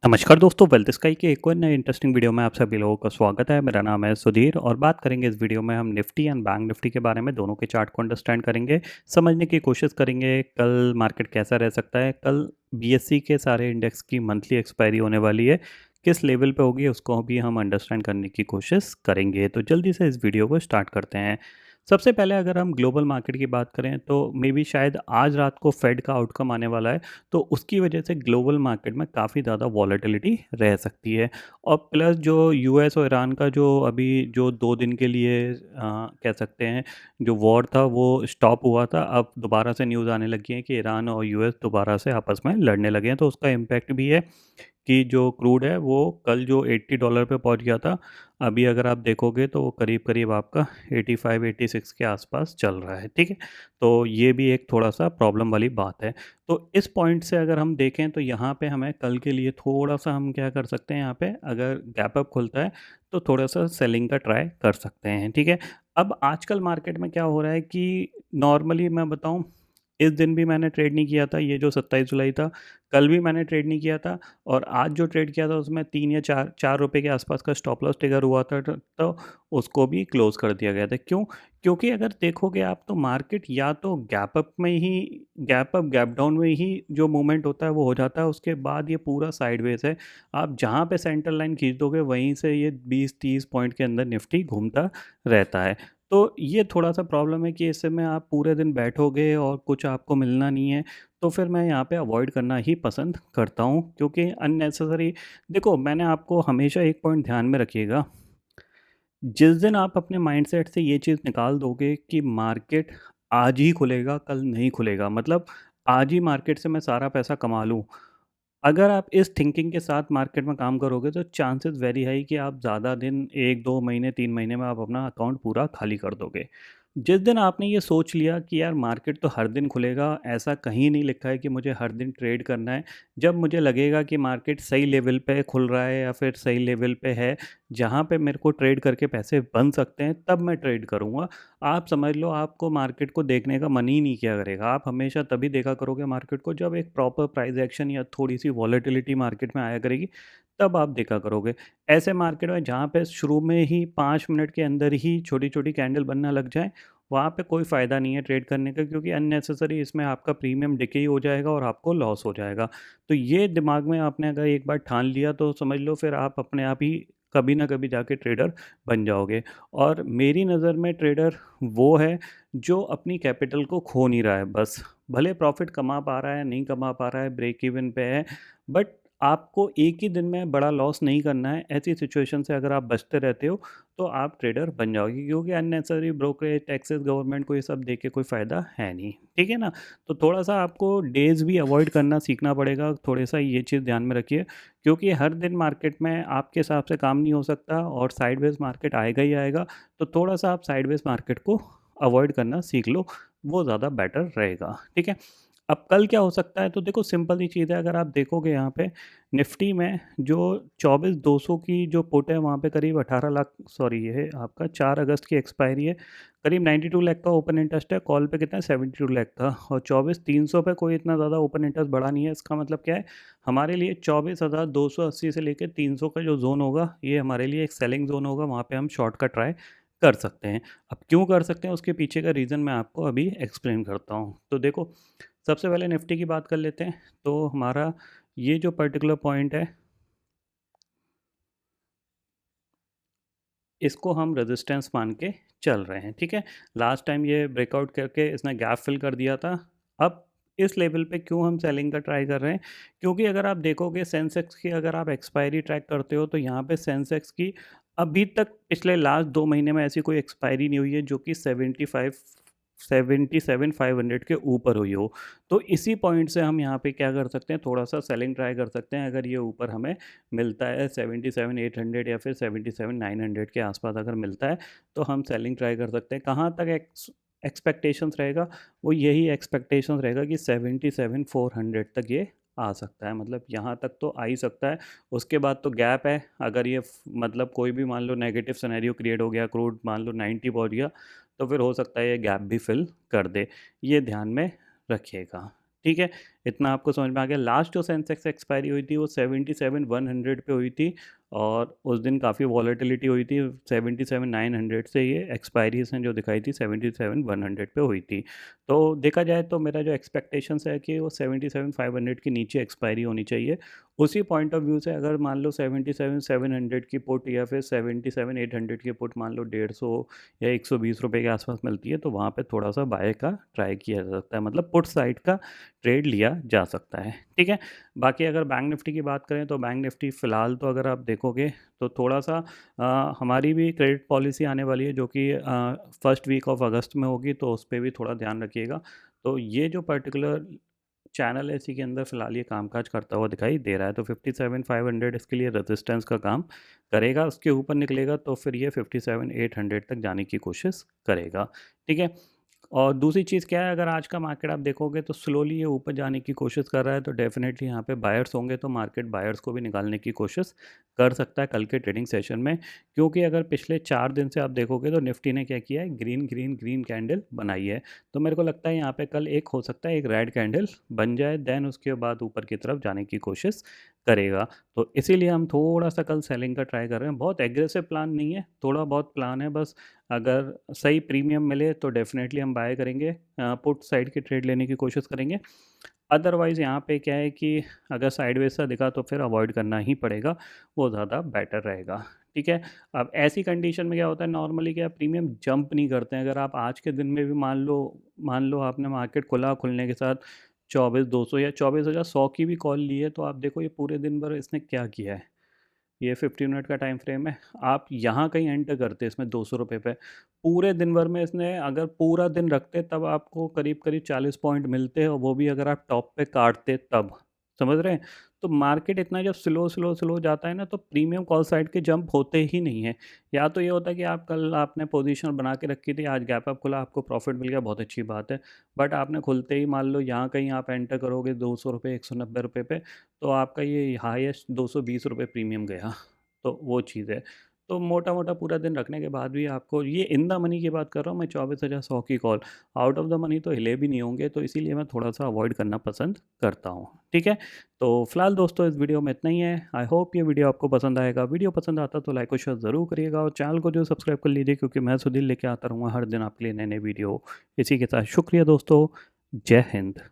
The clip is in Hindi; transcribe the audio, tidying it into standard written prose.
नमस्कार दोस्तों, वेल्थ स्काई के एक और नए इंटरेस्टिंग वीडियो में आप सभी लोगों का स्वागत है। मेरा नाम है सुधीर और बात करेंगे इस वीडियो में हम निफ्टी एंड बैंक निफ्टी के बारे में। दोनों के चार्ट को अंडरस्टैंड करेंगे, समझने की कोशिश करेंगे कल मार्केट कैसा रह सकता है। कल बीएससी के सारे इंडेक्स की मंथली एक्सपायरी होने वाली है, किस लेवल पे होगी उसको भी हम अंडरस्टैंड करने की कोशिश करेंगे। तो जल्दी से इस वीडियो को स्टार्ट करते हैं। सबसे पहले अगर हम ग्लोबल मार्केट की बात करें तो मे बी शायद आज रात को फेड का आउटकम आने वाला है, तो उसकी वजह से ग्लोबल मार्केट में काफ़ी ज़्यादा वॉलेटिलिटी रह सकती है। और प्लस जो यूएस और ईरान का जो अभी जो 2 दिन के लिए कह सकते हैं जो वॉर था वो स्टॉप हुआ था, अब दोबारा से न्यूज़ आने लगी है कि ईरान और यूएस दोबारा से आपस में लड़ने लगे हैं, तो उसका इम्पैक्ट भी है कि जो क्रूड है वो कल जो $80 पे पहुंच गया था, अभी अगर आप देखोगे तो वो करीब करीब आपका 85-86 के आसपास चल रहा है। ठीक है, तो ये भी एक थोड़ा सा प्रॉब्लम वाली बात है। तो इस पॉइंट से अगर हम देखें तो यहाँ पे हमें कल के लिए थोड़ा सा हम क्या कर सकते हैं, यहाँ पे अगर गैप अप खुलता है तो थोड़ा सा सेलिंग का ट्राई कर सकते हैं। ठीक है, अब आजकल मार्केट में क्या हो रहा है कि नॉर्मली मैं बताऊँ, इस दिन भी मैंने ट्रेड नहीं किया था, ये जो 27 जुलाई था, कल भी मैंने ट्रेड नहीं किया था, और आज जो ट्रेड किया था उसमें 3 या 4 रुपए के आसपास का स्टॉप लॉस ट्रिगर हुआ था, तो उसको भी क्लोज़ कर दिया गया था। क्यों? क्योंकि अगर देखोगे आप तो मार्केट या तो गैप अप में ही, गैप अप, गैप डाउन में ही जो मूवमेंट होता है वो हो जाता है, उसके बाद ये पूरा साइडवेज़ है। आप जहाँ पे सेंटर लाइन खींच दोगे वहीं से ये 20-30 पॉइंट के अंदर निफ्टी घूमता रहता है। तो ये थोड़ा-सा प्रॉब्लम है कि इस समय आप पूरे दिन बैठोगे और कुछ आपको मिलना नहीं है, तो फिर मैं यहाँ पे अवॉइड करना ही पसंद करता हूँ, क्योंकि अननेसेसरी। देखो, मैंने आपको हमेशा एक पॉइंट ध्यान में रखिएगा, जिस दिन आप अपने माइंडसेट से ये चीज़ निकाल दोगे कि मार्केट आज ही खुलेगा, कल नहीं खुलेगा, मतलब आज ही मार्केट से मैं सारा पैसा कमा लूँ, अगर आप इस थिंकिंग के साथ मार्केट में काम करोगे तो चांसेस वेरी हाई कि आप ज़्यादा दिन 1-2 महीने 3 महीने में आप अपना अकाउंट पूरा खाली कर दोगे। जिस दिन आपने ये सोच लिया कि यार मार्केट तो हर दिन खुलेगा, ऐसा कहीं नहीं लिखा है कि मुझे हर दिन ट्रेड करना है। जब मुझे लगेगा कि मार्केट सही लेवल पे खुल रहा है या फिर सही लेवल पे है, जहाँ पे मेरे को ट्रेड करके पैसे बन सकते हैं, तब मैं ट्रेड करूँगा। आप समझ लो आपको मार्केट को देखने का मन ही नहीं किया करेगा। आप हमेशा तभी देखा करोगे मार्केट को जब एक प्रॉपर प्राइस एक्शन या थोड़ी-सी वॉलेटिलिटी मार्केट में आया करेगी, तब आप देखा करोगे। ऐसे मार्केट में जहाँ पे शुरू में ही 5 मिनट के अंदर ही छोटी-छोटी कैंडल बनना लग जाए, वहाँ पे कोई फ़ायदा नहीं है ट्रेड करने का, क्योंकि अननेसेसरी इसमें आपका प्रीमियम डिके ही हो जाएगा और आपको लॉस हो जाएगा। तो ये दिमाग में आपने अगर एक बार ठान लिया तो समझ लो फिर आप अपने आप ही कभी ना कभी जाके ट्रेडर बन जाओगे। और मेरी नज़र में ट्रेडर वो है जो अपनी कैपिटल को खो नहीं रहा है बस। भले प्रॉफ़िट कमा पा रहा है, नहीं कमा पा रहा है, ब्रेक इवन पे है, बट आपको एक ही दिन में बड़ा लॉस नहीं करना है। ऐसी सिचुएशन से अगर आप बचते रहते हो तो आप ट्रेडर बन जाओगे, क्योंकि अननेसेसरी ब्रोकरेज, टैक्सेस, गवर्नमेंट को ये सब दे के कोई फ़ायदा है नहीं। ठीक है ना? तो थोड़ा-सा आपको डेज़ भी अवॉइड करना सीखना पड़ेगा, थोड़ा-सा ये चीज़ ध्यान में रखिए, क्योंकि हर दिन मार्केट में आपके हिसाब से काम नहीं हो सकता और साइडवेज़ मार्केट आएगा ही आएगा। तो थोड़ा-सा आप साइडवेज़ मार्केट को अवॉइड करना सीख लो, वो ज़्यादा बेटर रहेगा। ठीक है? अब कल क्या हो सकता है, तो देखो सिंपल सी चीज़ है, अगर आप देखोगे यहाँ पे निफ्टी में जो 24,200 की जो पुट है वहाँ पे करीब 18 लाख, सॉरी ये है आपका 4 अगस्त की एक्सपायरी है, करीब 92 लाख का ओपन इंटरेस्ट है, कॉल पे कितना है 72 लाख का, और 24,300 पे कोई इतना ज़्यादा ओपन इंटरेस्ट बढ़ा नहीं है। इसका मतलब क्या है, हमारे लिए 24,280 से लेकर 300 का जो जोन होगा ये हमारे लिए एक सेलिंग जोन होगा, वहाँ पे हम शॉर्ट का ट्राई कर सकते हैं। अब क्यों कर सकते हैं उसके पीछे का रीज़न मैं आपको अभी एक्सप्लेन करता हूँ। तो देखो, सबसे पहले निफ्टी की बात कर लेते हैं। तो हमारा ये जो पर्टिकुलर पॉइंट है, इसको हम रेजिस्टेंस मान के चल रहे हैं। ठीक है, लास्ट टाइम ये ब्रेकआउट करके इसने गैप फिल कर दिया था। अब इस लेवल पे क्यों हम सेलिंग का ट्राई कर रहे हैं, क्योंकि अगर आप देखोगे सेंसेक्स की, अगर आप एक्सपायरी ट्रैक करते हो तो यहाँ पे सेंसेक्स की अभी तक पिछले लास्ट 2 महीने में ऐसी कोई एक्सपायरी नहीं हुई है जो कि 77,500 के ऊपर हुई हो। तो इसी पॉइंट से हम यहाँ पे क्या कर सकते हैं, थोड़ा सा सेलिंग ट्राई कर सकते हैं। अगर ये ऊपर हमें मिलता है 77,800 या फिर 77,900 के आसपास अगर मिलता है, तो हम सेलिंग ट्राई कर सकते हैं। कहाँ तक एक्सपेक्टेशंस रहेगा, वो यही एक्सपेक्टेशंस रहेगा कि 77,400 तक ये आ सकता है, मतलब यहाँ तक तो आ ही सकता है। उसके बाद तो गैप है, अगर ये मतलब कोई भी मान लो नेगेटिव सिनेरियो क्रिएट हो गया, क्रूड मान लो 90 पहुँच गया, तो फिर हो सकता है ये गैप भी फिल कर दे। ये ध्यान में रखिएगा। ठीक है, इतना आपको समझ में आ गया। लास्ट जो सेंसेक्स एक्सपायरी हुई थी वो 77,100 पे हुई थी और उस दिन काफ़ी वॉलेटिलिटी हुई थी। 77,900 से ये एक्सपायरीज हैं जो दिखाई थी 77,100 पे हुई थी। तो देखा जाए तो मेरा जो एक्सपेक्टेशंस है कि वो 77,500 के नीचे एक्सपायरी होनी चाहिए। उसी पॉइंट ऑफ व्यू से अगर मान लो 77,700 की पुट या फिर 77,800 की पुट मान लो 150 या 120 रुपये के आसपास मिलती है, तो वहाँ पे थोड़ा सा बाय का ट्राई किया जा सकता है, मतलब पुट साइड का ट्रेड लिया जा सकता है। ठीक है, बाकी अगर बैंक निफ्टी की बात करें तो बैंक निफ्टी फ़िलहाल तो अगर आप देखोगे तो थोड़ा सा हमारी भी क्रेडिट पॉलिसी आने वाली है जो कि फर्स्ट वीक ऑफ अगस्त में होगी, तो उस पर भी थोड़ा ध्यान रखिएगा। तो ये जो पर्टिकुलर चैनल है इसी के अंदर फ़िलहाल ये कामकाज करता हुआ दिखाई दे रहा है, तो 57,500 इसके लिए रेजिस्टेंस का काम करेगा। उसके ऊपर निकलेगा तो फिर ये 57,800 तक जाने की कोशिश करेगा। ठीक है, और दूसरी चीज़ क्या है, अगर आज का मार्केट आप देखोगे तो स्लोली ये ऊपर जाने की कोशिश कर रहा है, तो डेफिनेटली यहाँ पे बायर्स होंगे तो मार्केट बायर्स को भी निकालने की कोशिश कर सकता है कल के ट्रेडिंग सेशन में। क्योंकि अगर पिछले 4 दिन से आप देखोगे तो निफ्टी ने क्या किया है, ग्रीन ग्रीन ग्रीन कैंडल बनाई है। तो मेरे को लगता है यहाँ पे कल एक हो सकता है एक रेड कैंडल बन जाए, देन उसके बाद ऊपर की तरफ जाने की कोशिश करेगा। तो इसीलिए हम थोड़ा सा कल सेलिंग का ट्राई कर रहे हैं। बहुत एग्रेसिव प्लान नहीं है, थोड़ा बहुत प्लान है बस। अगर सही प्रीमियम मिले तो डेफिनेटली हम बाय करेंगे, पुट साइड की ट्रेड लेने की कोशिश करेंगे। अदरवाइज़ यहाँ पे क्या है कि अगर साइडवेज सा दिखा तो फिर अवॉइड करना ही पड़ेगा, वो ज़्यादा बेटर रहेगा। ठीक है, अब ऐसी कंडीशन में क्या होता है, नॉर्मली क्या प्रीमियम जंप नहीं करते हैं। अगर आप आज के दिन में भी मान लो आपने मार्केट खुलने के साथ 24,200 या 24,100 की भी कॉल ली है, तो आप देखो ये पूरे दिन भर इसने क्या किया है। ये 15 मिनट का टाइम फ्रेम है, आप यहाँ कहीं एंटर करते इसमें 200 रुपये पे, पूरे दिन भर में इसने अगर पूरा दिन रखते तब आपको करीब करीब 40 पॉइंट मिलते, और वो भी अगर आप टॉप पे काटते तब। समझ रहे हैं? तो मार्केट इतना जब स्लो स्लो स्लो जाता है ना, तो प्रीमियम कॉल साइड के जंप होते ही नहीं है। या तो ये होता है कि आप कल आपने पोजीशन बना के रखी थी, आज गैप अप खुला, आपको प्रॉफिट मिल गया, बहुत अच्छी बात है। बट आपने खुलते ही मान लो यहाँ कहीं आप एंटर करोगे 200 रुपये 190 रुपये पे, तो आपका ये हाईएस्ट 220 रुपये प्रीमियम गया। तो वो चीज़ है। तो मोटा-मोटा पूरा दिन रखने के बाद भी आपको ये इन द मनी की बात कर रहा हूँ मैं, 24,100 की call, out of the money तो हिले भी नहीं होंगे, तो इसीलिए मैं थोड़ा-सा अवॉइड करना पसंद करता हूँ। ठीक है? तो फिलहाल दोस्तों इस वीडियो में इतना ही है। आई होप ये वीडियो आपको पसंद आएगा। वीडियो पसंद आता तो लाइक और शेयर ज़रूर करिएगा, और चैनल को जो सब्सक्राइब कर लीजिए, क्योंकि मैं सुधीर लेके आता रहूँगा हर दिन आपके लिए नए-नए वीडियो। इसी के साथ शुक्रिया दोस्तों। जय हिंद।